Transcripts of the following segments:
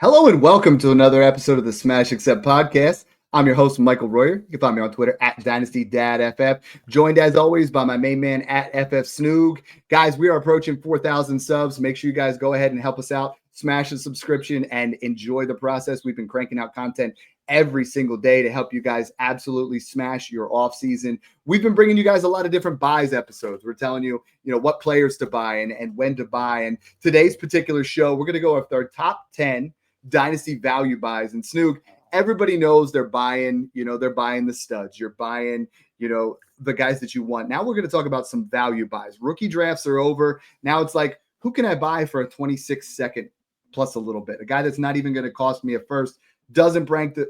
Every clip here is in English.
Hello and welcome to another episode of the Smash Accept podcast. I'm your host, Michael Royer. You can find me on Twitter at Dynasty Dad FF. Joined as always by my main man at FF Snoog. Guys, we are approaching 4,000 subs. Make sure you guys go ahead and help us out. Smash the subscription and enjoy the process. We've been cranking out content every single day to help you guys absolutely smash your offseason. We've been bringing you guys a lot of different buys episodes. We're telling you, what players to buy and when to buy. And today's particular show, we're going to go with our top 10 Dynasty Value Buys. And Snoog, everybody knows they're buying the studs. You're buying, the guys that you want. Now we're going to talk about some value buys. Rookie drafts are over. Now it's like, who can I buy for a 26 second plus a little bit? A guy that's not even going to cost me a first, doesn't break the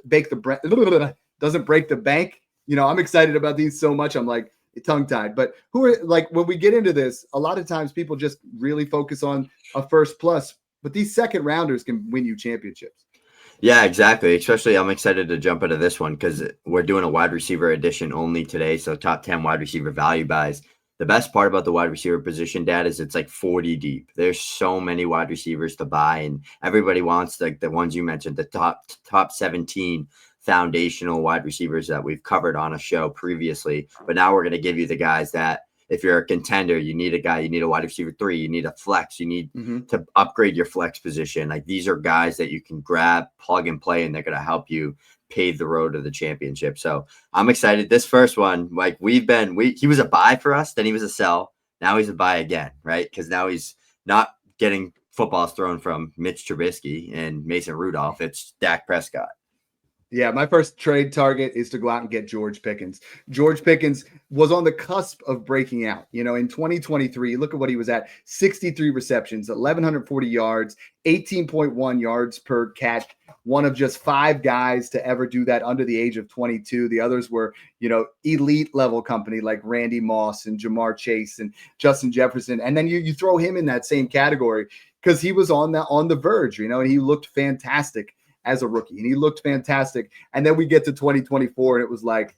bank. I'm excited about these so much. I'm like tongue-tied. But who are, like, when we get into this, a lot of times people just really focus on a first plus, but these second rounders can win you championships. Yeah, exactly. Especially I'm excited to jump into this one because we're doing a wide receiver edition only today. So top 10 wide receiver value buys. The best part about the wide receiver position, Dad, is it's like 40 deep. There's so many wide receivers to buy, and everybody wants the ones you mentioned, the top 17 foundational wide receivers that we've covered on a show previously. But now we're going to give you the guys that if you're a contender, you need a wide receiver 3, you need a flex, you need to upgrade your flex position. Like, these are guys that you can grab, plug and play, and they're going to help you pave the road to the championship. So I'm excited. This first one, like he was a buy for us, then he was a sell. Now he's a buy again, right? Because now he's not getting footballs thrown from Mitch Trubisky and Mason Rudolph. It's Dak Prescott. Yeah, my first trade target is to go out and get George Pickens. George Pickens was on the cusp of breaking out. In 2023, look at what he was at: 63 receptions, 1,140 yards, 18.1 yards per catch. One of just 5 guys to ever do that under the age of 22. The others were, elite level company like Randy Moss and Jamar Chase and Justin Jefferson. And then you throw him in that same category because he was on the verge, and he looked fantastic as a rookie, and he looked fantastic. And then we get to 2024, and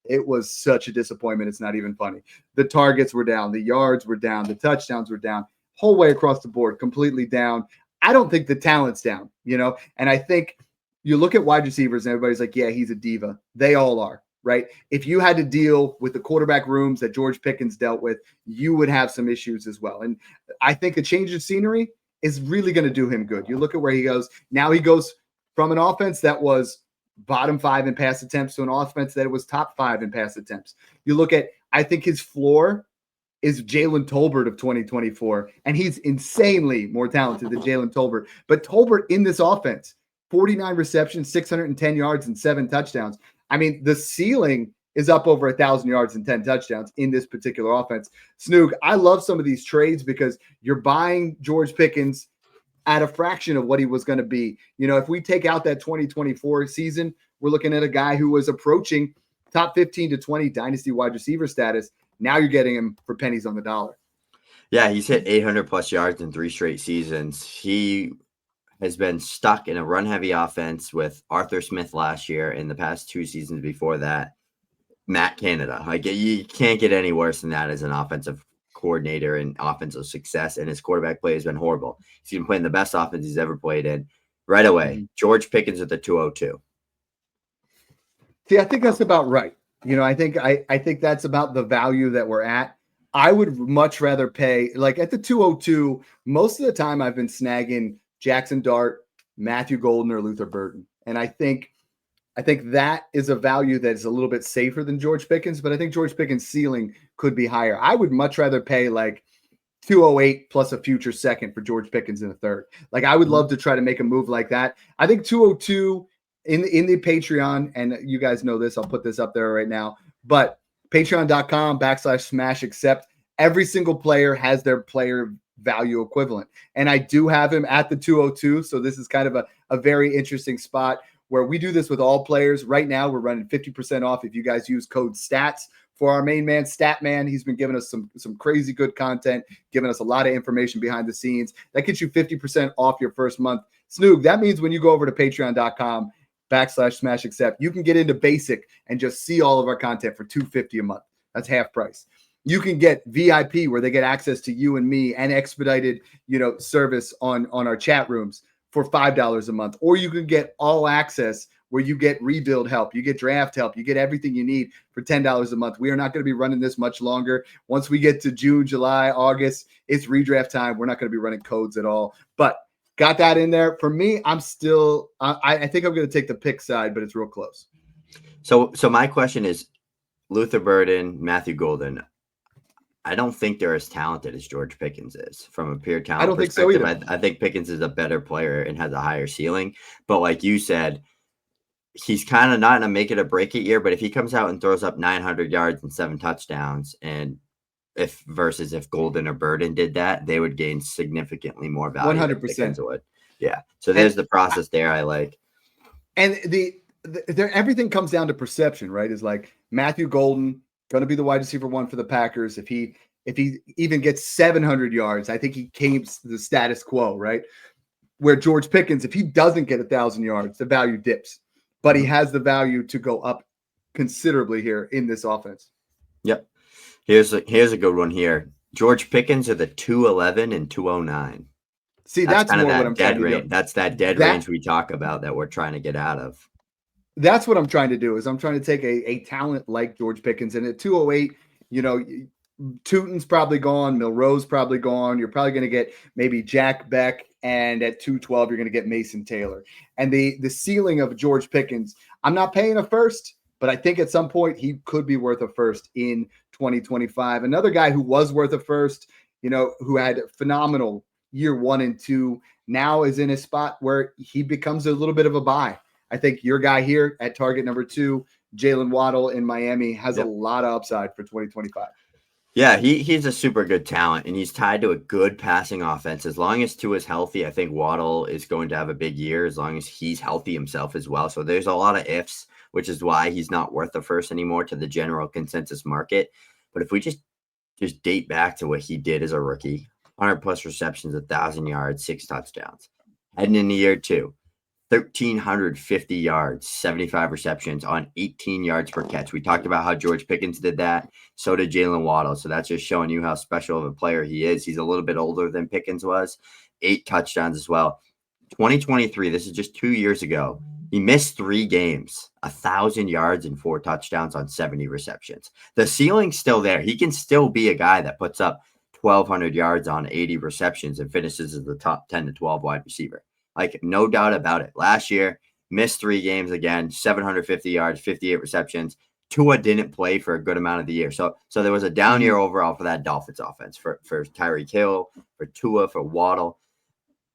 it was such a disappointment. It's not even funny. The targets were down, the yards were down, the touchdowns were down, whole way across the board, completely down. I don't think the talent's down, and I think you look at wide receivers and everybody's like, yeah, he's a diva. They all are, right? If you had to deal with the quarterback rooms that George Pickens dealt with, you would have some issues as well. And I think a change of scenery is really going to do him good. You look at where he goes. Now he goes from an offense that was bottom 5 in pass attempts to an offense that was top 5 in pass attempts. You look at, I think his floor is Jalen Tolbert of 2024, and he's insanely more talented than Jalen Tolbert. But Tolbert in this offense, 49 receptions, 610 yards, and 7 touchdowns. I mean, the ceiling is up over 1,000 yards and 10 touchdowns in this particular offense. Snoog, I love some of these trades because you're buying George Pickens at a fraction of what he was going to be. If we take out that 2024 season, we're looking at a guy who was approaching top 15 to 20 dynasty wide receiver status. Now you're getting him for pennies on the dollar. Yeah, he's hit 800 plus yards in 3 straight seasons. He has been stuck in a run-heavy offense with Arthur Smith last year and the past 2 seasons before that, Matt Canada. Like, you can't get any worse than that as an offensive coordinator and offensive success, and his quarterback play has been horrible. He's been playing the best offense he's ever played in. Right away, George Pickens at the 202. See, I think that's about right. I think that's about the value that we're at. I would much rather pay, like at the 202, most of the time I've been snagging Jackson Dart, Matthew Golden, or Luther Burton. And I think that is a value that is a little bit safer than George Pickens, but I think George Pickens' ceiling could be higher. I would much rather pay like 208 plus a future second for George Pickens in the third. Like, I would love to try to make a move like that. I think 202 in the Patreon, and you guys know this, I'll put this up there right now, but patreon.com/smash accept. Every single player has their player value equivalent. And I do have him at the 202. So this is kind of a very interesting spot where we do this with all players. Right now, we're running 50% off if you guys use code STATS for our main man, Statman. He's been giving us some crazy good content, giving us a lot of information behind the scenes. That gets you 50% off your first month. Snoog, that means when you go over to patreon.com/smash accept, you can get into basic and just see all of our content for $250 a month. That's half price. You can get VIP where they get access to you and me and expedited, service on our chat rooms for $5 a month, or you can get all access where you get rebuild help, you get draft help, you get everything you need for $10 a month. We are not going to be running this much longer. Once we get to June, July, August, it's redraft time. We're not going to be running codes at all, but got that in there. For me, I'm still, I think I'm going to take the pick side, but it's real close. So my question is, Luther Burden, Matthew Golden, I don't think they're as talented as George Pickens is from a pure talent I don't perspective. think so either. I think Pickens is a better player and has a higher ceiling. But like you said, he's kind of not in a make it or break it year. But if he comes out and throws up 900 yards and 7 touchdowns, and if Golden or Burden did that, they would gain significantly more value 100%. than Pickens would. Yeah. So there's the process there I like. And everything comes down to perception, right? Is like Matthew Golden going to be the wide receiver 1 for the Packers. If he even gets 700 yards, I think he keeps the status quo, right? Where George Pickens, if he doesn't get 1,000 yards, the value dips, but he has the value to go up considerably here in this offense. Yep. Here's a good one here. George Pickens are the 211 and 209. See, that's kind more of what I'm trying to do. That's that dead range we talk about that we're trying to get out of. That's what I'm trying to do. Is I'm trying to take a talent like George Pickens, and at 208, Tootin's probably gone, Milroe's probably gone. You're probably going to get maybe Jack Beck, and at 212, you're going to get Mason Taylor. And the ceiling of George Pickens, I'm not paying a first, but I think at some point he could be worth a first in 2025. Another guy who was worth a first, who had phenomenal year 1 and 2, now is in a spot where he becomes a little bit of a buy. I think your guy here at target number 2, Jaylen Waddle in Miami, has a lot of upside for 2025. Yeah, he's a super good talent, and he's tied to a good passing offense. As long as Tua is healthy, I think Waddle is going to have a big year as long as he's healthy himself as well. So there's a lot of ifs, which is why he's not worth the first anymore to the general consensus market. But if we just date back to what he did as a rookie, 100+ receptions, 1,000 yards, 6 touchdowns. Heading into year 2, 1,350 yards, 75 receptions on 18 yards per catch. We talked about how George Pickens did that. So did Jaylen Waddle. So that's just showing you how special of a player he is. He's a little bit older than Pickens was. 8 touchdowns as well. 2023, this is just 2 years ago. He missed 3 games, 1,000 yards and 4 touchdowns on 70 receptions. The ceiling's still there. He can still be a guy that puts up 1,200 yards on 80 receptions and finishes as the top 10 to 12 wide receiver. Like, no doubt about it. Last year, missed 3 games again, 750 yards, 58 receptions. Tua didn't play for a good amount of the year. So there was a down year overall for that Dolphins offense, for Tyreek Hill, for Tua, for Waddle.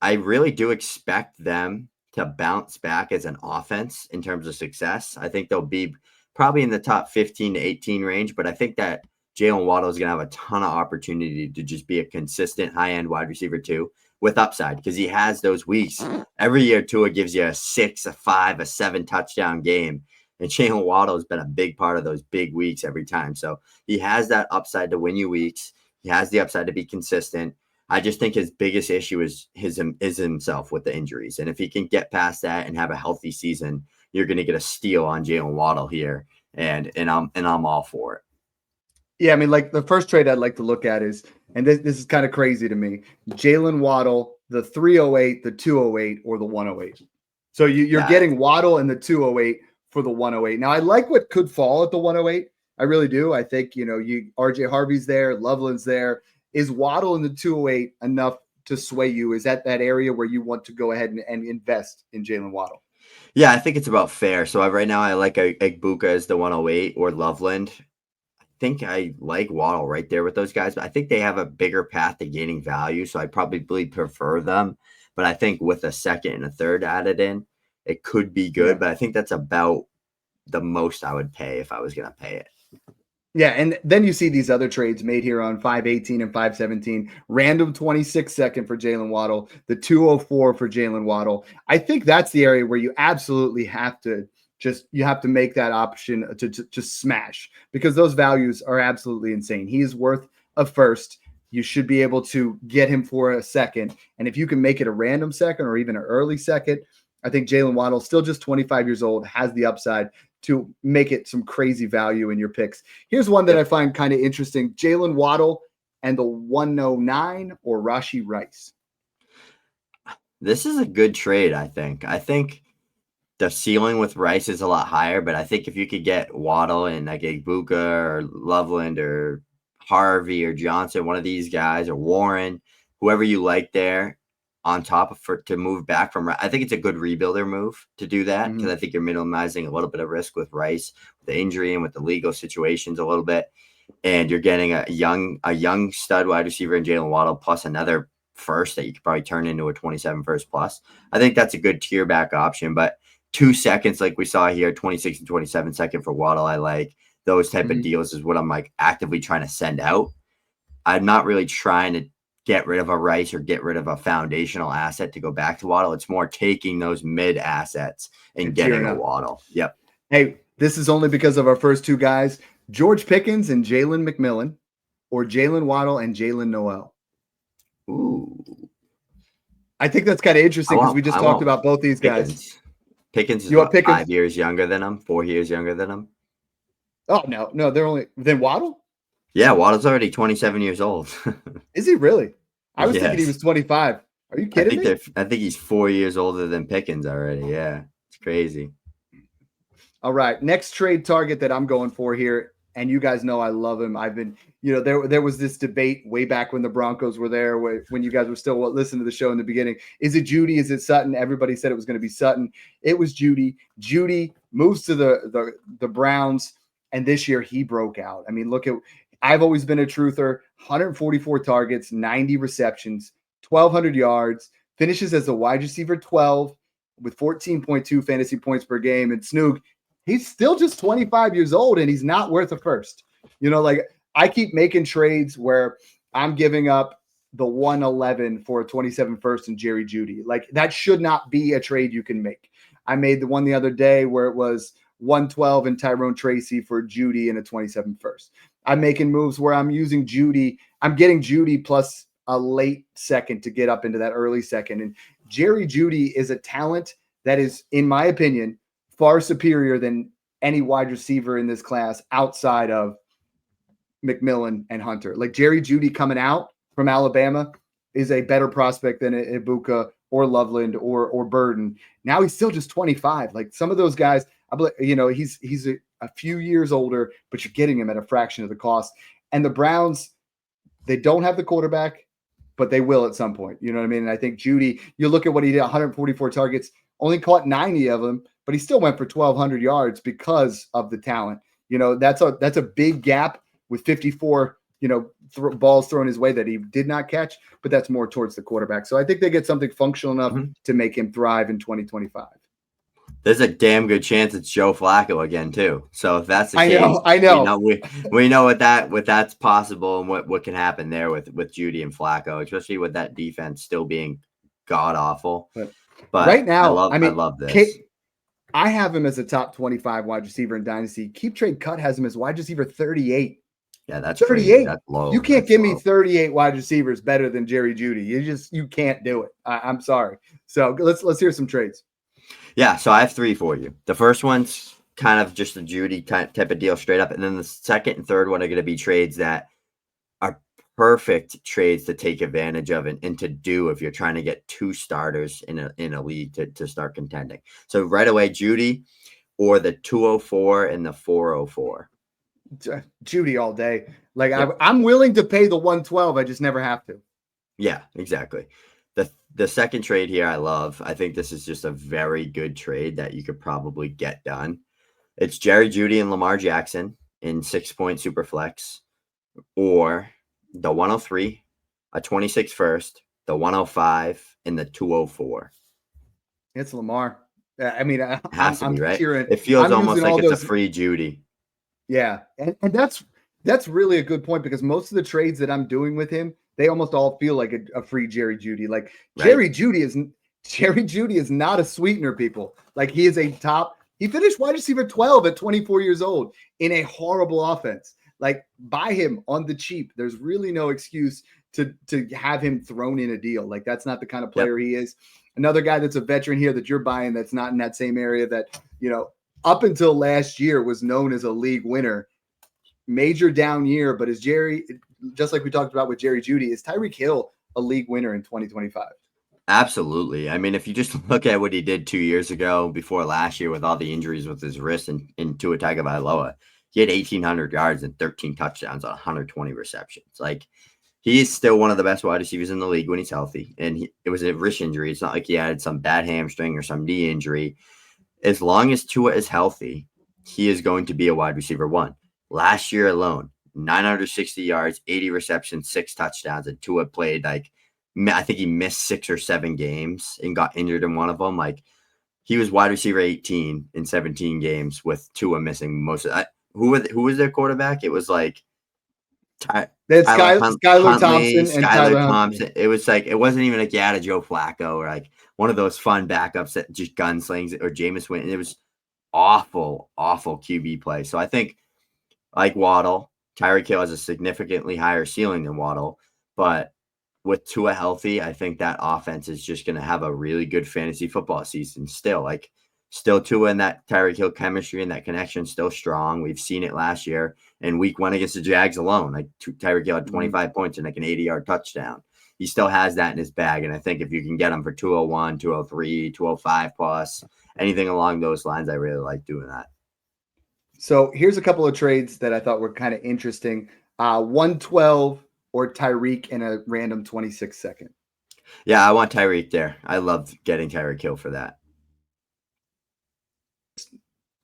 I really do expect them to bounce back as an offense in terms of success. I think they'll be probably in the top 15 to 18 range, but I think that Jaylen Waddle is going to have a ton of opportunity to just be a consistent high-end wide receiver too, with upside, because he has those weeks. Every year, Tua gives you a 6, a 5, a 7 touchdown game. And Jaylen Waddle has been a big part of those big weeks every time. So he has that upside to win you weeks. He has the upside to be consistent. I just think his biggest issue is himself with the injuries. And if he can get past that and have a healthy season, you're going to get a steal on Jaylen Waddle here. And I'm all for it. Yeah, I mean, like the first trade I'd like to look at is, and this is kind of crazy to me, Jaylen Waddle, the 308, the 208, or the 108. So you're getting Waddle in the 208 for the 108. Now, I like what could fall at the 108. I really do. I think, RJ Harvey's there, Loveland's there. Is Waddle in the 208 enough to sway you? Is that area where you want to go ahead and invest in Jaylen Waddle? Yeah, I think it's about fair. So right now I like Egbuka as the 108 or Loveland. I think I like Waddle right there with those guys, but I think they have a bigger path to gaining value. So I probably prefer them. But I think with a second and a third added in, it could be good. Yeah. But I think that's about the most I would pay if I was going to pay it. Yeah, and then you see these other trades made here on 518 and 517. Random 26 second for Jaylen Waddle, the 204 for Jaylen Waddle. I think that's the area where you absolutely have to make that option to just smash, because those values are absolutely insane. He is worth a first. You should be able to get him for a second. And if you can make it a random second or even an early second, I think Jaylen Waddle, still just 25 years old, has the upside to make it some crazy value in your picks. Here's one that I find kind of interesting. Jaylen Waddle and the 109 or Rashee Rice. This is a good trade, I think. I think the ceiling with Rice is a lot higher, but I think if you could get Waddle and like Igbuka or Loveland or Harvey or Johnson, one of these guys, or Warren, whoever you like there, on top of to move back from, I think it's a good rebuilder move to do that, because I think you're minimizing a little bit of risk with Rice, with the injury and with the legal situations a little bit, and you're getting a young stud wide receiver in Jaylen Waddle plus another first that you could probably turn into a 27 first plus. I think that's a good tier back option, but 2 seconds like we saw here, 26 and 27 second for Waddle. I like those type of deals is what I'm like actively trying to send out. I'm not really trying to get rid of a Rice or get rid of a foundational asset to go back to Waddle. It's more taking those mid assets and getting a Waddle. Yep. Hey, this is only because of our first two guys, George Pickens and Jalen McMillan, or Jaylen Waddle and Jalen Noel. Ooh. I think that's kind of interesting because we just talked about both these guys. Pickens is what, 5 years younger than him, 4 years younger than him. Oh, no, they're only then Waddle? Yeah, Waddle's already 27 years old. Is he really? I was thinking he was 25. Are you kidding me? I think he's 4 years older than Pickens already. Yeah, it's crazy. All right, next trade target that I'm going for here, and you guys know I love him. I've been, there was this debate way back when the Broncos were there, when you guys were still listening to the show in the beginning. Is it Jeudy? Is it Sutton? Everybody said it was going to be Sutton. It was Jeudy. Jeudy moves to the Browns, and this year he broke out. I mean, I've always been a truther. 144 targets, 90 receptions, 1,200 yards, finishes as a wide receiver 12 with 14.2 fantasy points per game. And Snoog, he's still just 25 years old, and he's not worth a first. I keep making trades where I'm giving up the 111 for a 27 first and Jerry Jeudy. Like, that should not be a trade you can make. I made the one the other day where it was 112 and Tyrone Tracy for Jeudy and a 27 first. I'm making moves where I'm using Jeudy. I'm getting Jeudy plus a late second to get up into that early second. And Jerry Jeudy is a talent that is, in my opinion, far superior than any wide receiver in this class outside of McMillan and Hunter. Like, Jerry Jeudy coming out from Alabama is a better prospect than Ibuka or Loveland or Burden. Now he's still just 25. Like, some of those guys, he's a few years older, but you're getting him at a fraction of the cost. And the Browns, they don't have the quarterback, but they will at some point. You know what I mean? And I think Jeudy, you look at what he did, 144 targets, only caught 90 of them, but he still went for 1,200 yards because of the talent. That's a big gap with 54, balls thrown his way that he did not catch, but that's more towards the quarterback. So I think they get something functional enough to make him thrive in 2025. There's a damn good chance it's Joe Flacco again too. So if that's the case, I know. We know what that's possible and what can happen there with Jeudy and Flacco, especially with that defense still being god awful. But right now, I love this. I have him as a top 25 wide receiver in Dynasty. Keep Trade Cut has him as wide receiver 38. Yeah, that's 38. That's low. You can't give me 38 wide receivers better than Jerry Jeudy. You can't do it. I'm sorry. So let's hear some trades. Yeah, so I have 3 for you. The first one's kind of just a Jeudy type of deal straight up. And then the second and third one are going to be trades that are perfect trades to take advantage of and to do if you're trying to get 2 starters in a league to start contending. So right away, Jeudy or the 204 and the 404. Jeudy all day. Like, yep. I'm willing to pay the 112. I just never have to. Yeah, exactly. The second trade here I love. I think this is just a very good trade that you could probably get done. It's Jerry Jeudy and Lamar Jackson in 6-point super flex, or the 103, a 26 first, the 105, and the 204. It's Lamar. I mean, I'm right? Cheering. It feels almost like it's a free Jeudy. Yeah, and that's really a good point, because most of the trades that I'm doing with him, they almost all feel like a free Jerry Jeudy. Like, right? Jerry Jeudy is not a sweetener, people. Like, he is he finished wide receiver 12 at 24 years old in a horrible offense. Like, buy him on the cheap. There's really no excuse to have him thrown in a deal. Like, that's not the kind of player he is. Another guy that's a veteran here that you're buying that's not in that same area that, up until last year was known as a league winner. Major down year, but is Jerry, just like we talked about with Jerry Jeudy, is Tyreek Hill a league winner in 2025? Absolutely. I mean, if you just look at what he did 2 years ago before last year with all the injuries with his wrist and Tua Tagovailoa, he had 1,800 yards and 13 touchdowns on 120 receptions. Like, he is still one of the best wide receivers in the league when he's healthy. And it was a wrist injury. It's not like he had some bad hamstring or some knee injury. As long as Tua is healthy, he is going to be a wide receiver one. Last year alone, 960 yards, 80 receptions, 6 touchdowns, and Tua played I think he missed 6 or 7 games and got injured in one of them. Like, he was wide receiver 18 in 17 games with Tua missing most of that. Who was their quarterback? It was like That's Tyler Skylar Huntley, Thompson and Tyler Skylar Huntley. Thompson. It was like, it wasn't even like you had a Joe Flacco or like one of those fun backups that just gunslings or Jameis Winston. It was awful QB play. So I think, like Waddle, Tyreek Hill has a significantly higher ceiling than Waddle, but with Tua healthy, I think that offense is just going to have a really good fantasy football season still. Like, still Tua and that Tyreek Hill chemistry and that connection still strong. We've seen it last year in week 1 against the Jags alone. Like, Tyreek Hill had 25 points and like an 80-yard touchdown. He still has that in his bag. And I think if you can get him for 201, 203, 205 plus, anything along those lines, I really like doing that. So here's a couple of trades that I thought were kind of interesting. 112 or Tyreek in a random 26 second. Yeah, I want Tyreek there. I love getting Tyreek Hill for that.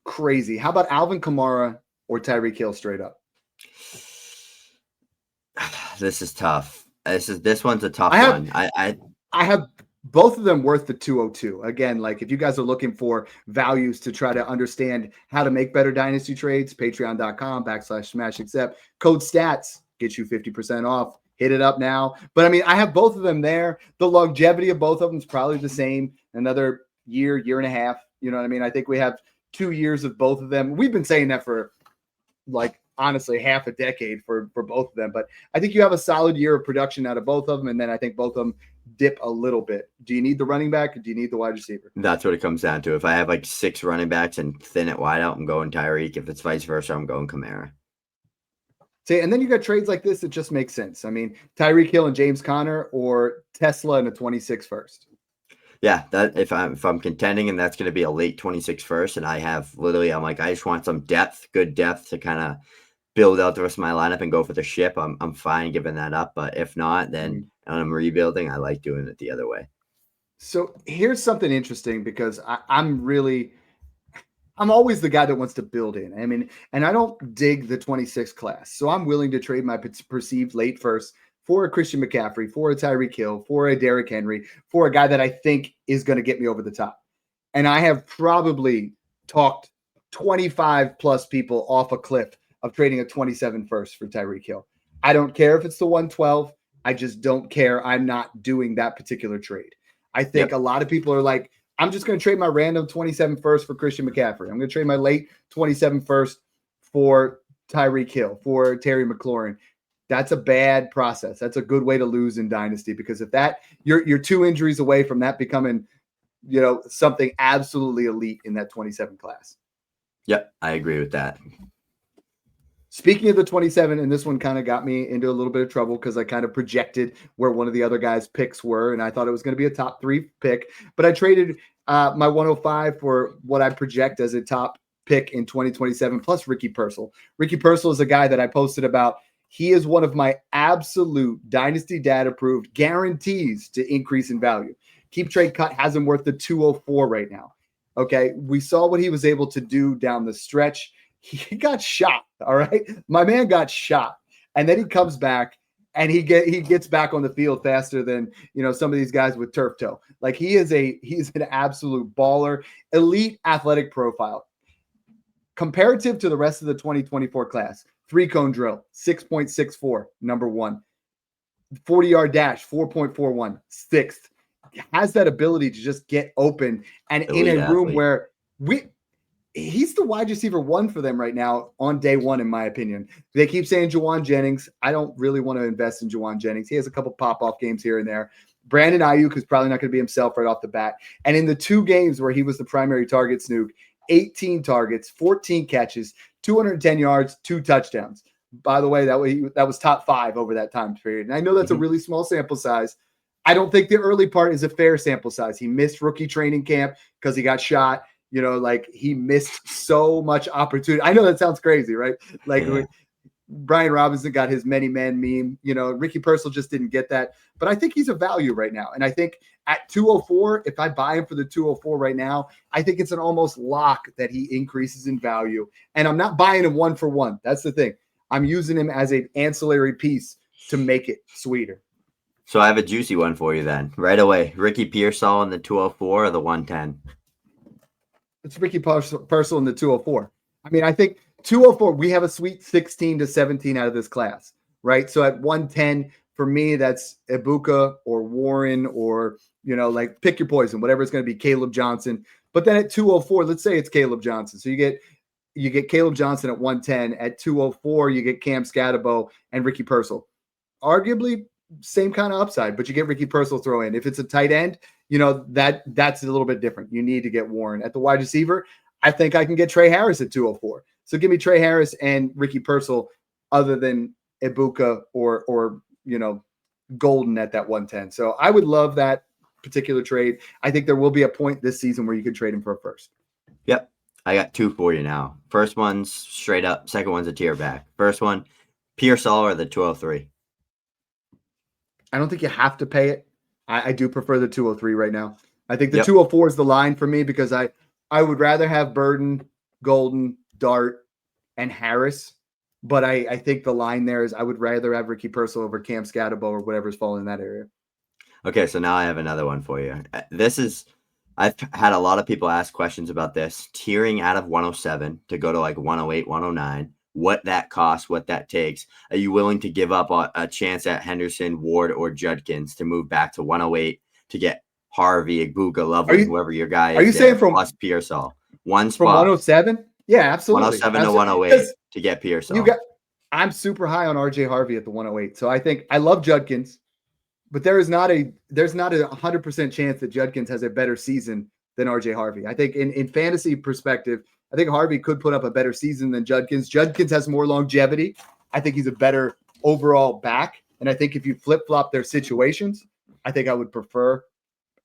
Crazy. How about Alvin Kamara or Tyreek Hill straight up? This is tough. This one's a tough one. I have both of them worth the 202. Again, like, if you guys are looking for values to try to understand how to make better dynasty trades, patreon.com/smashaccept. Code STATS gets you 50% off. Hit it up now. But I mean, I have both of them there. The longevity of both of them is probably the same. Another year and a half. You know what I mean? I think we have 2 years of both of them. We've been saying that for, like, honestly, half a decade for both of them. But I think you have a solid year of production out of both of them. And then I think both of them dip a little bit. Do you need the running back or do you need the wide receiver? That's what it comes down to. If I have like 6 running backs and thin it wide out, I'm going Tyreek. If it's vice versa, I'm going Kamara. See, and then you got trades like this that just make sense. I mean, Tyreek Hill and James Conner, or Tesla and a 26 first. Yeah, that if I'm contending and that's going to be a late 26 first, and I have literally, I'm like, I just want some good depth to kind of build out the rest of my lineup and go for the ship. I'm fine giving that up, but if not, then I'm rebuilding. I like doing it the other way. So here's something interesting, because I'm always the guy that wants to build in. I mean, and I don't dig the 26 class. So I'm willing to trade my perceived late first for a Christian McCaffrey, for a Tyreek Hill, for a Derrick Henry, for a guy that I think is going to get me over the top. And I have probably talked 25 plus people off a cliff of trading a 27 first for Tyreek Hill. I don't care if it's the 112. I just don't care. I'm not doing that particular trade. I think a lot of people are like, I'm just going to trade my random 27 first for Christian McCaffrey. I'm going to trade my late 27 first for Tyreek Hill, for Terry McLaurin. That's a bad process. That's a good way to lose in Dynasty, because if that you're 2 injuries away from that becoming, something absolutely elite in that 27 class. Yep, I agree with that. Speaking of the 27, and this one kind of got me into a little bit of trouble because I kind of projected where one of the other guys' picks were, and I thought it was going to be a top 3 pick. But I traded my 105 for what I project as a top pick in 2027, plus Ricky Pearsal. Ricky Pearsal is a guy that I posted about. He is one of my absolute Dynasty Dad approved guarantees to increase in value. Keep Trade Cut has him worth the 204 right now. Okay, we saw what he was able to do down the stretch. He got shot. All right. My man got shot. And then he comes back and he gets back on the field faster than, some of these guys with turf toe. Like, he's an absolute baller, elite athletic profile. Comparative to the rest of the 2024 class, 3-cone drill, 6.64, number 1, 40-yard dash, 4.41, 6th. Has that ability to just get open and elite in a room athlete. Where he's the wide receiver 1 for them right now on day 1, in my opinion. They keep saying Juwan Jennings. I don't really want to invest in Juwan Jennings. He has a couple pop-off games here and there. Brandon Ayuk is probably not going to be himself right off the bat. And in the 2 games where he was the primary target, Snoog, 18 targets, 14 catches, 210 yards, 2 touchdowns. By the way, that was top 5 over that time period. And I know that's a really small sample size. I don't think the early part is a fair sample size. He missed rookie training camp because he got shot. Like he missed so much opportunity. I know that sounds crazy, right? Like Brian Robinson got his many man meme. Ricky Pearsal just didn't get that. But I think he's a value right now. And I think at 204, if I buy him for the 204 right now, I think it's an almost lock that he increases in value. And I'm not buying him 1 for 1. That's the thing. I'm using him as an ancillary piece to make it sweeter. So I have a juicy one for you then. Right away. Ricky Pearsal in the 204 or the 110? It's Ricky Pearsal in the 204. I mean, I think 204, we have a sweet 16 to 17 out of this class, right? So at 110, for me, that's Ibuka or Warren or, like pick your poison, whatever it's going to be, Caleb Johnson. But then at 204, let's say it's Caleb Johnson. So you get Caleb Johnson at 110. At 204, you get Cam Scatterbo and Ricky Pearsal. Arguably same kind of upside, but you get Ricky Pearsal throw in. If it's a tight end, that's a little bit different. You need to get Warren. At the wide receiver, I think I can get Trey Harris at 204. So give me Trey Harris and Ricky Pearsal other than Ibuka or Golden at that 110. So I would love that particular trade. I think there will be a point this season where you could trade him for a first. Yep. I got 2 for you now. First one's straight up. Second one's a tier back. First one, Pearsal or the 203? I don't think you have to pay it. I do prefer the 203 right now. I think the 204 is the line for me because I would rather have Burden, Golden, Dart, and Harris. But I think the line there is I would rather have Ricky Pearsal over Cam Scatterbo or whatever's falling in that area. Okay, so now I have another one for you. I've had a lot of people ask questions about this. Tiering out of 107 to go to like 108, 109. What that costs, what that takes. Are you willing to give up a chance at Henderson, Ward, or Judkins to move back to 108 to get Harvey, Ibuka, Lovely, whoever your guy is? Are you saying from plus Pearsal? One spot. From 107? Yeah, absolutely. 107 to 108 to get Pearsal. I'm super high on RJ Harvey at the 108. So I think I love Judkins, but there's not a 100% chance that Judkins has a better season than RJ Harvey. I think in fantasy perspective, I think Harvey could put up a better season than Judkins. Judkins has more longevity. I think he's a better overall back. And I think if you flip-flop their situations, I think I would prefer,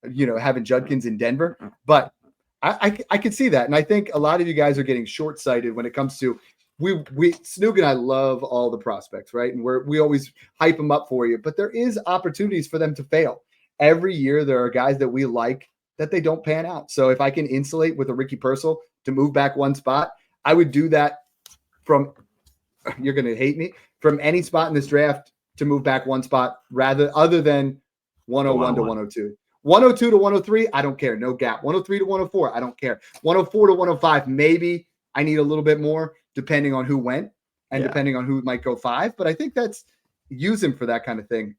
having Judkins in Denver. But I could see that. And I think a lot of you guys are getting short-sighted when it comes to Snoog and I love all the prospects, right? And we always hype them up for you. But there is opportunities for them to fail. Every year there are guys that we like that they don't pan out. So if I can insulate with a Ricky Pearsal to move back one spot, I would do that from, you're going to hate me, from any spot in this draft to move back one spot other than 101 to 102. 102 to 103, I don't care. No gap. 103 to 104, I don't care. 104 to 105, maybe I need a little bit more depending on who went and depending on who might go 5. But I think that's use him for that kind of thing.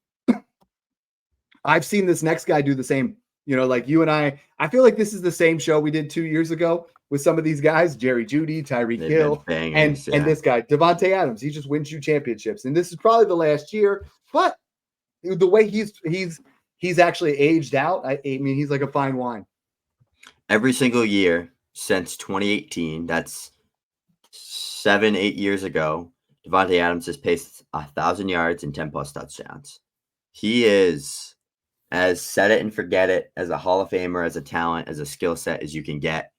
I've seen this next guy do the same. Like you and I feel like this is the same show we did 2 years ago with some of these guys, Jerry Jeudy, Tyreek Hill, and this guy, Davante Adams. He just wins you championships. And this is probably the last year, but the way he's actually aged out, I mean, he's like a fine wine. Every single year since 2018, that's 7-8 years ago, Davante Adams has paced 1,000 yards and 10 plus touchdowns. He is as set it and forget it, as a Hall of Famer, as a talent, as a skill set as you can get.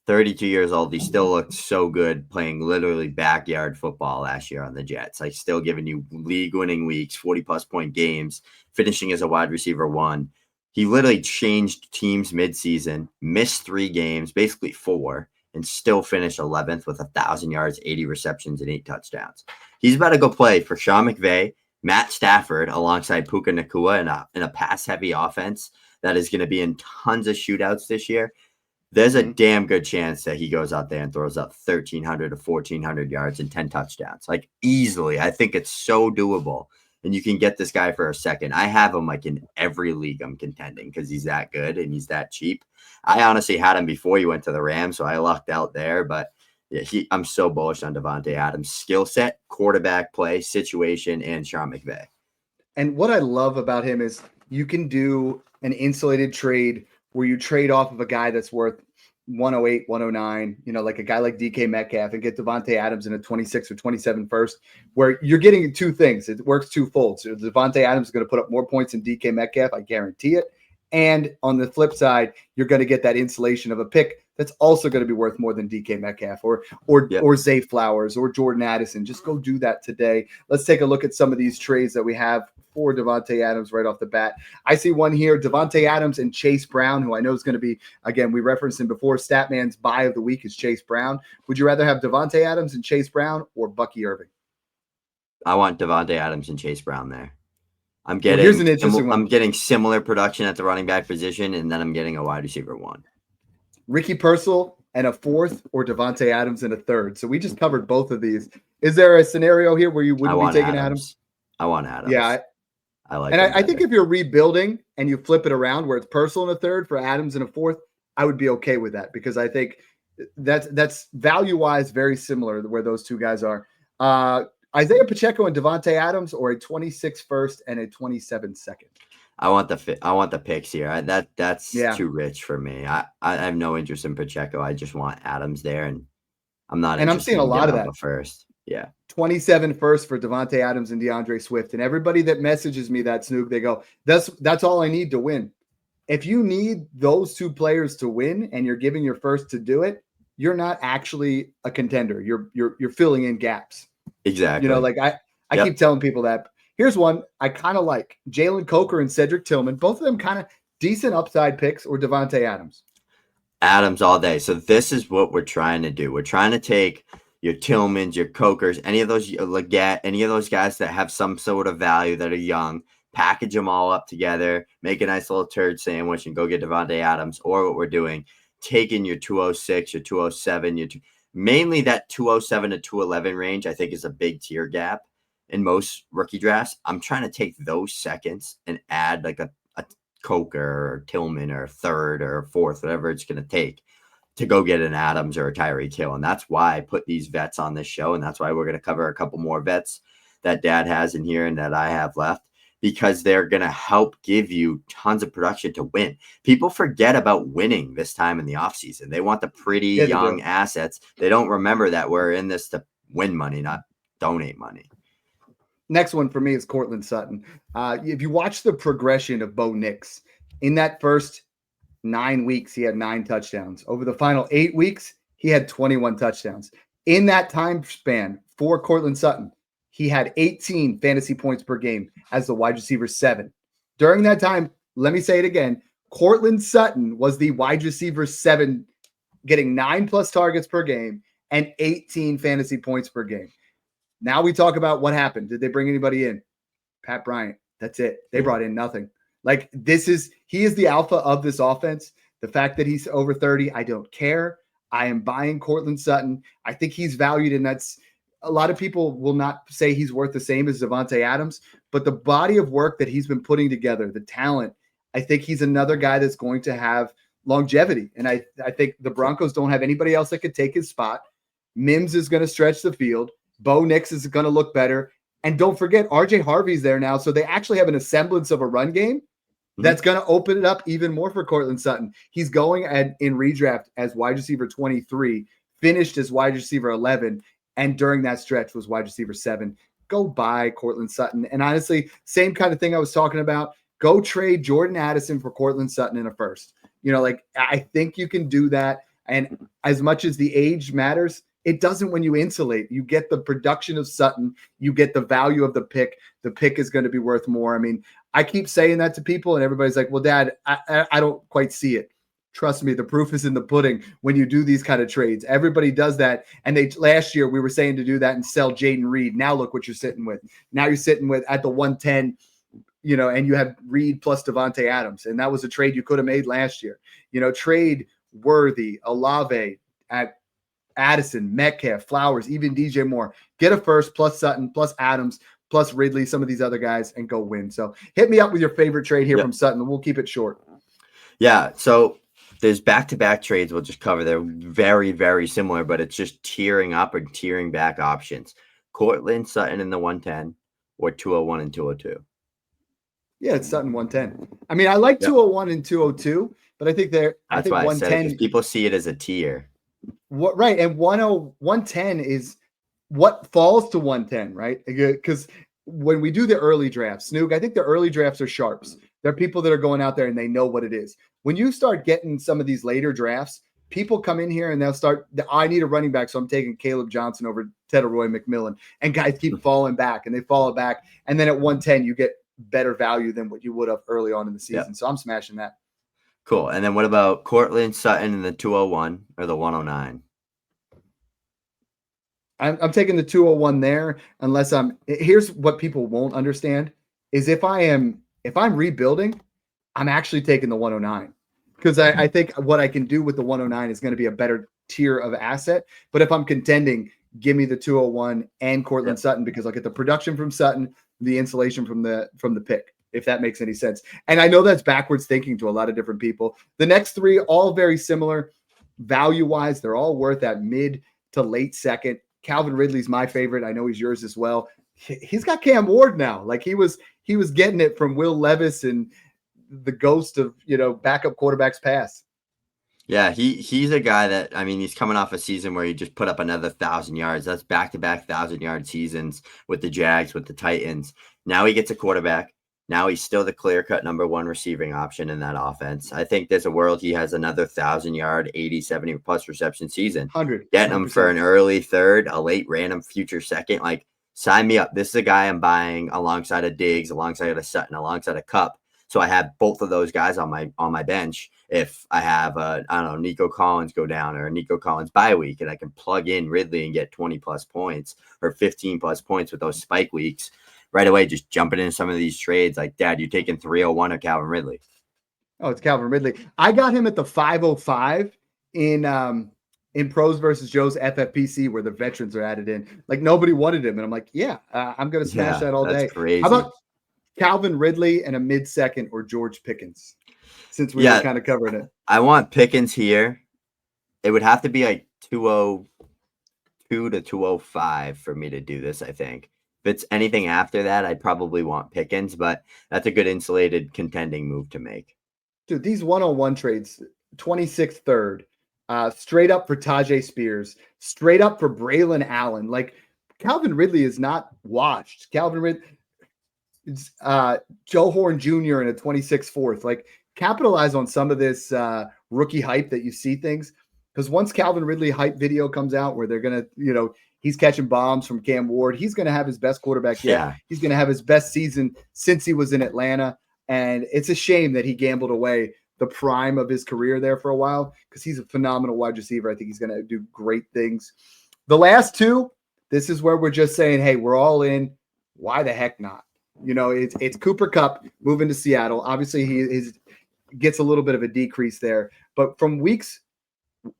32 years old, he still looked so good playing literally backyard football last year on the Jets. Like still giving you league-winning weeks, 40-plus point games, finishing as a wide receiver 1. He literally changed teams midseason, missed 3 games, basically 4, and still finished 11th with 1,000 yards, 80 receptions, and 8 touchdowns. He's about to go play for Sean McVay, Matt Stafford alongside Puka Nacua in a pass-heavy offense that is going to be in tons of shootouts this year. There's a damn good chance that he goes out there and throws up 1,300 to 1,400 yards and 10 touchdowns. Like easily. I think it's so doable. And you can get this guy for a second. I have him like in every league I'm contending because he's that good and he's that cheap. I honestly had him before he went to the Rams, so I lucked out there. But yeah, I'm so bullish on Davante Adams' skill set, quarterback play, situation, and Sean McVay. And what I love about him is you can do an insulated trade where you trade off of a guy that's worth 108, 109, like a guy like DK Metcalf, and get Davante Adams in a 26 or 27 first, where you're getting two things. It works twofold. So Davante Adams is going to put up more points than DK Metcalf. I guarantee it. And on the flip side, you're going to get that insulation of a pick that's also going to be worth more than DK Metcalf or Zay Flowers or Jordan Addison. Just go do that today. Let's take a look at some of these trades that we have for Davante Adams right off the bat. I see one here, Davante Adams and Chase Brown, who I know is going to be, again, we referenced him before, Statman's buy of the week is Chase Brown. Would you rather have Davante Adams and Chase Brown or Bucky Irving? I want Davante Adams and Chase Brown there. Here's an interesting one. I'm getting similar production at the running back position, and then I'm getting a wide receiver one. Ricky Pearsal and a fourth, or Davante Adams and a third. So we just covered both of these. Is there a scenario here where you wouldn't be taking Adams? I want Adams. Yeah, I like. And I think if you're rebuilding and you flip it around where it's Pearsal in a third for Adams in a fourth, I would be okay with that, because I think that's value wise very similar to where those two guys are. Isaiah Pacheco and Davante Adams, or a 26 first and a 27 second. I want the picks here. That's too rich for me. I have no interest in Pacheco. I just want Adams there, and I'm not. And I'm seeing a lot of that first. Yeah, 27 first for Davante Adams and DeAndre Swift. And everybody that messages me that, Snoog, they go, that's all I need to win. If you need those two players to win and you're giving your first to do it, you're not actually a contender. You're filling in gaps. Exactly. I keep telling people that. Here's one I kind of like. Jalen Coker and Cedric Tillman, both of them kind of decent upside picks, or Davante Adams. Adams all day. So this is what we're trying to do. We're trying to take your Tillmans, your Cokers, any of those guys that have some sort of value that are young, package them all up together, make a nice little turd sandwich, and go get Davante Adams. Or what we're doing, taking your 206, your 207, mainly that 207 to 211 range, I think is a big tier gap in most rookie drafts. I'm trying to take those seconds and add like a Coker or Tillman or a third or a fourth, whatever it's going to take to go get an Adams or a Tyreek Hill. And that's why I put these vets on this show. And that's why we're going to cover a couple more vets that Dad has in here and that I have left, because they're going to help give you tons of production to win. People forget about winning this time in the offseason. They want the pretty young assets. They don't remember that we're in this to win money, not donate money. Next one for me is Courtland Sutton. If you watch the progression of Bo Nix, in that first 9 weeks, he had 9 touchdowns. Over the final 8 weeks, he had 21 touchdowns. In that time span for Courtland Sutton, he had 18 fantasy points per game as the wide receiver 7. During that time, let me say it again, Courtland Sutton was the wide receiver 7, getting 9+ targets per game and 18 fantasy points per game. Now we talk about what happened. Did they bring anybody in? Pat Bryant. That's it. They brought in nothing. Like, he is the alpha of this offense. The fact that he's over 30, I don't care. I am buying Courtland Sutton. I think he's valued, and that's a lot of people will not say he's worth the same as Davante Adams, but the body of work that he's been putting together, the talent, I think he's another guy that's going to have longevity. And I think the Broncos don't have anybody else that could take his spot. Mims is going to stretch the field. Bo Nix is going to look better. And don't forget, RJ Harvey's there now. So they actually have an semblance of a run game that's going to open it up even more for Courtland Sutton. He's going in redraft as wide receiver 23, finished as wide receiver 11, and during that stretch was wide receiver 7. Go buy Courtland Sutton. And honestly, same kind of thing I was talking about. Go trade Jordan Addison for Courtland Sutton in a first. I think you can do that. And as much as the age matters, it doesn't when you insulate. You get the production of Sutton. You get the value of the pick. The pick is going to be worth more. I mean, I keep saying that to people, and everybody's like, well, Dad, I don't quite see it. Trust me, the proof is in the pudding when you do these kind of trades. Everybody does that. And last year we were saying to do that and sell Jaden Reed. Now look what you're sitting with. Now you're sitting with at the 110, and you have Reed plus Davante Adams. And that was a trade you could have made last year. Trade Worthy, Olave at Addison, Metcalf, Flowers, even DJ Moore. Get a first plus Sutton plus Adams plus Ridley, some of these other guys, and go win. So hit me up with your favorite trade here from Sutton, and we'll keep it short. Yeah, so there's back-to-back trades we'll just cover. They're very, very similar, but it's just tiering up and tiering back options. Courtland Sutton in the 110 or 201 and 202. Yeah, it's Sutton 110. I mean, I like 201 and 202, but I think I That's think why I said it, 110 because people see it as a tier. What right, and 110 is what falls to 110, right? Because when we do the early drafts, Snoog, I think the early drafts are sharps. They're people that are going out there and they know what it is. When you start getting some of these later drafts, people come in here and they'll start, I need a running back, so I'm taking Caleb Johnson over Roy McMillan. And guys keep falling back and they fall back. And then at 110, you get better value than what you would have early on in the season. So I'm smashing that. Cool. And then what about Courtland Sutton in the 201 or the 109? I'm taking the 201 there, unless here's what people won't understand is if I'm rebuilding, I'm actually taking the 109 because I think what I can do with the 109 is going to be a better tier of asset. But if I'm contending, give me the 201 and Courtland Sutton, because I'll get the production from Sutton, the insulation from the pick, if that makes any sense. And I know that's backwards thinking to a lot of different people. The next three, all very similar value-wise. They're all worth that mid to late second. Calvin Ridley's my favorite. I know he's yours as well. He's got Cam Ward now. Like he was getting it from Will Levis and the ghost of, backup quarterbacks pass. Yeah, he's a guy that, I mean, he's coming off a season where he just put up another 1,000 yards. That's back-to-back 1,000-yard seasons with the Jags, with the Titans. Now he gets a quarterback. Now he's still the clear-cut number one receiving option in that offense. I think there's a world he has another 1,000-yard, 80, 70-plus reception season. 100. Getting him for an early third, a late random future second. Like, sign me up. This is a guy I'm buying alongside of Diggs, alongside of Sutton, alongside of Kupp. So I have both of those guys on my bench. If I have Nico Collins go down or a Nico Collins bye week, and I can plug in Ridley and get 20+ points or 15+ points with those spike weeks right away, just jumping into some of these trades. Like, Dad, you taking 301 or Calvin Ridley? Oh, it's Calvin Ridley. I got him at the 505 in Pros versus Joe's FFPC, where the veterans are added in. Like, nobody wanted him, and I'm like, I'm gonna smash that all day. Crazy. How about Calvin Ridley and a mid-second or George Pickens, since we were kind of covering it? I want Pickens here. It would have to be like 202 to 205 for me to do this, I think. If it's anything after that, I'd probably want Pickens, but that's a good insulated contending move to make. Dude, these one-on-one trades, 26th third, straight up for Tajay Spears, straight up for Braylon Allen. Like, Calvin Ridley is not washed. Calvin Ridley, Joe Horn Jr. in a 26th fourth. Like, capitalize on some of this rookie hype that you see things. Because once Calvin Ridley hype video comes out where they're going to, he's catching bombs from Cam Ward, he's going to have his best quarterback yet. Yeah. He's going to have his best season since he was in Atlanta. And it's a shame that he gambled away the prime of his career there for a while, because he's a phenomenal wide receiver. I think he's going to do great things. The last two, this is where we're just saying, hey, we're all in. Why the heck not? It's Cooper Kupp moving to Seattle. Obviously, he gets a little bit of a decrease there. But from weeks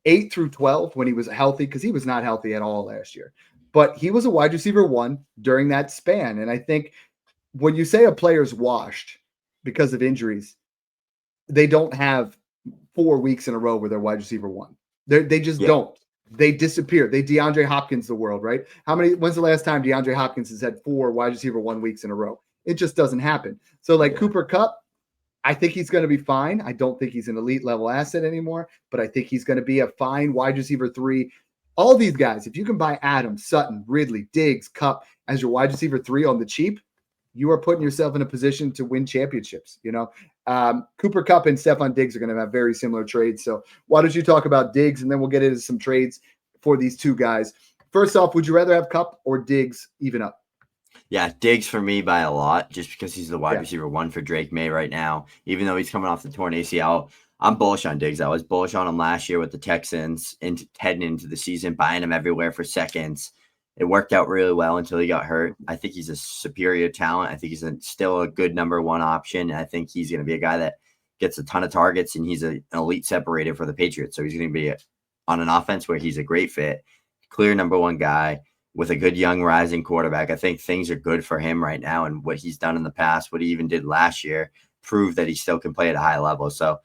8 through 12, when he was healthy, because he was not healthy at all last year, but he was a wide receiver 1 during that span. And I think when you say a player's washed because of injuries, they don't have 4 weeks in a row where they're wide receiver 1. They just don't. They disappear. They DeAndre Hopkins the world, right? When's the last time DeAndre Hopkins has had 4 wide receiver 1 weeks in a row? It just doesn't happen. So Cooper Kupp, I think he's going to be fine. I don't think he's an elite level asset anymore, but I think he's going to be a fine wide receiver 3. All these guys, if you can buy Adams, Sutton, Ridley, Diggs, Kupp as your wide receiver 3 on the cheap, you are putting yourself in a position to win championships. Cooper Kupp and Stefon Diggs are going to have very similar trades. So why don't you talk about Diggs, and then we'll get into some trades for these two guys. First off, would you rather have Kupp or Diggs even up? Yeah, Diggs for me by a lot, just because he's the wide receiver 1 for Drake May right now. Even though he's coming off the torn ACL, I'm bullish on Diggs. I was bullish on him last year with the Texans heading into the season, buying him everywhere for seconds. It worked out really well until he got hurt. I think he's a superior talent. I think he's still a good number 1 option. And I think he's going to be a guy that gets a ton of targets, and he's an elite separator for the Patriots. So he's going to be on an offense where he's a great fit, clear number 1 guy with a good young rising quarterback. I think things are good for him right now, and what he's done in the past, what he even did last year, proved that he still can play at a high level. So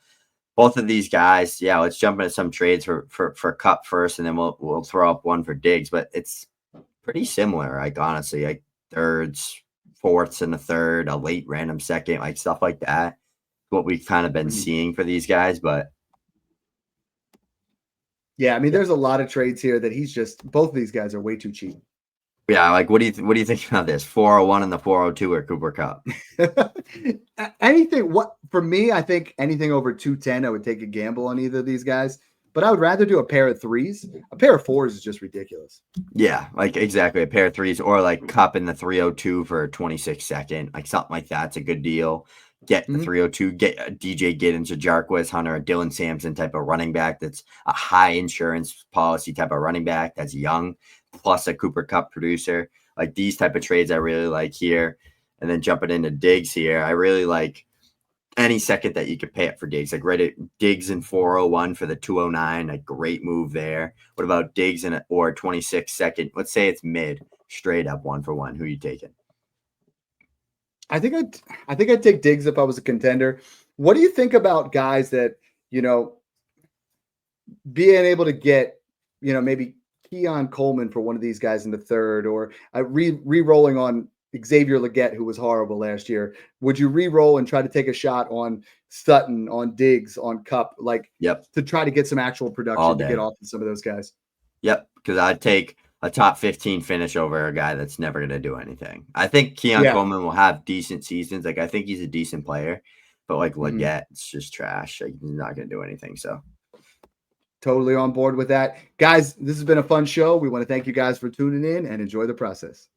both of these guys, let's jump into some trades for Kupp first, and then we'll throw up one for Diggs. But it's pretty similar, honestly, thirds, fourths and a third, a late random second, like stuff like that. What we've kind of been seeing for these guys, but yeah, I mean, there's a lot of trades here that he's just both of these guys are way too cheap. yeah, like what do you think about this? 401 and the 402 or Cooper Kupp? Anything what for me, I think anything over 210, I would take a gamble on either of these guys. But I would rather do a pair of threes. A pair of fours is just ridiculous. Yeah, like exactly a pair of threes or like Kupp in the 302 for 26 second, like something like that's a good deal. Get the 302, get a DJ Giddens, a Jarquez Hunter, a Dylan Sampson type of running back that's a high insurance policy type of running back that's young, plus a Cooper Kupp producer. Like these type of trades I really like here. And then jumping into Diggs here, I really like any second that you could pay it for Diggs. Like right at Diggs in 401 for the 209, a great move there. What about Diggs in or 26 second? Let's say it's mid, straight up 1-for-1. Who are you taking? I think I'd take Diggs if I was a contender. What do you think about guys that, being able to get, maybe Keon Coleman for one of these guys in the third, or re-rolling on Xavier Legette, who was horrible last year? Would you re-roll and try to take a shot on Sutton, on Diggs, on Kupp, to try to get some actual production to get off of some of those guys? Yep, because I'd take a top 15 finish over a guy that's never going to do anything. I think Keon Coleman will have decent seasons. Like I think he's a decent player, but like Legette, it's just trash. Like, he's not going to do anything. So totally on board with that. Guys, this has been a fun show. We want to thank you guys for tuning in and enjoy the process.